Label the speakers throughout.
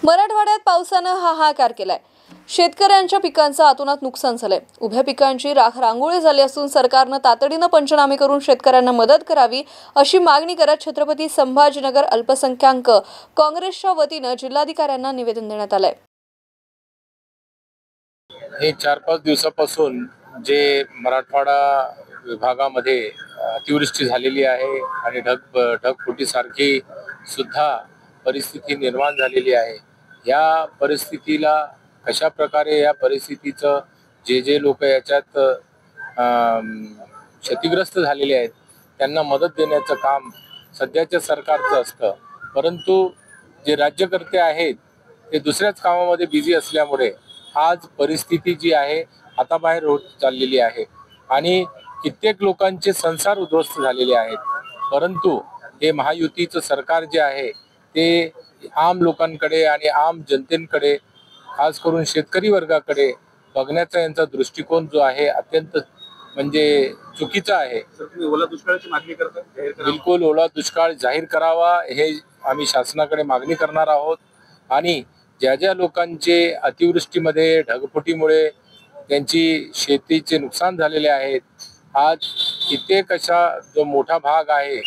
Speaker 1: मराठवाड्यात पावसानं हाहाकार केलाय। शेतकऱ्यांच्या पिकांचं अतोनात नुकसान झालंय। उभ्या पिकांची रांगोळी झाली असून सरकारनं तातडीनं पंचनामे करून शेतकऱ्यांना मदत करावी अशी मागणी करत छत्रपती संभाजीनगर अल्पसंख्याक काँग्रेसच्या वतीनं जिल्हाधिकाऱ्यांना निवेदन देण्यात आलंय।
Speaker 2: हे 4-5 दिवसापासून जे मराठवाडा विभागामध्ये अतिवृष्टी झालेली आहे आणि ढगफुटीसारखी सुद्धा परिस्थिती निर्माण झालेली आहे। या परिस्थितीला कशा प्रकारे या परिस्थितीचं जे लोक याच्यात क्षतिग्रस्त झालेले आहेत त्यांना मदत देण्याचं काम सध्याच्या सरकारचं असतं, परंतु जे राज्यकर्ते आहेत ते दुसऱ्याच कामामध्ये बिझी असल्यामुळे आज परिस्थिती जी आहे हाताबाहेर होत चाललेली आहे आणि कित्येक लोकांचे संसार उद्ध्वस्त झालेले आहेत। परंतु हे महायुतीचं सरकार जे आहे ते आम लोकांकडे आणि आम जनतेकडे खास करून शेतकरी वर्गाकडे बघण्याचा यांचा दृष्टिकोन जो आहे अत्यंत म्हणजे चुकीचा आहे।
Speaker 3: ओला दुष्काळाची मागणी करतात,
Speaker 2: बिलकुल ओला दुष्काळ जाहीर करावा हे आम्ही शासनाकडे मागणी करणार आहोत आणि ज्या लोकांचे अतिवृष्टीमध्ये ढगफुटीमुळे त्यांची शेतीचे नुकसान झालेले आहेत, आज कित्येक अशा जो मोठा भाग आहे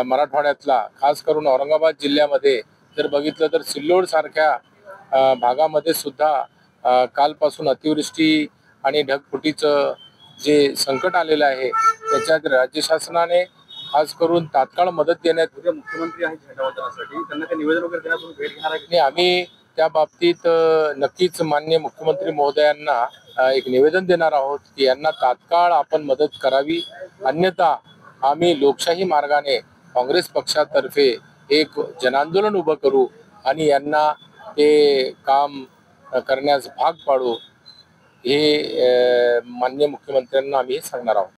Speaker 2: मराठवाड्यातला खास करून औरंगाबाद जिल्ह्यामध्ये जर बघितलं तर सिल्लोड सारख्या भागामध्ये सुद्धा कालपासून अतिवृष्टी आणि ढगफुटीचं जे संकट आलेलं आहे त्याच्यात राज्य शासनाने खास करून तात्काळ मदत देण्यात
Speaker 3: मुख्यमंत्री आहेत झेंडावंदनासाठी त्यांना काही निवेदन वगैरे देण्यात भेट घेणार आहे।
Speaker 2: आम्ही त्या बाबतीत नक्कीच माननीय मुख्यमंत्री महोदयांना एक निवेदन देणार आहोत की यांना तात्काळ आपण मदत करावी, अन्यथा आम्ही लोकशाही मार्गाने काँग्रेस पक्षातर्फे एक जनांदोलन उभं करू आणि यांना ते काम करण्यास भाग पाडू हे माननीय मुख्यमंत्र्यांना आम्ही सांगणार आहोत।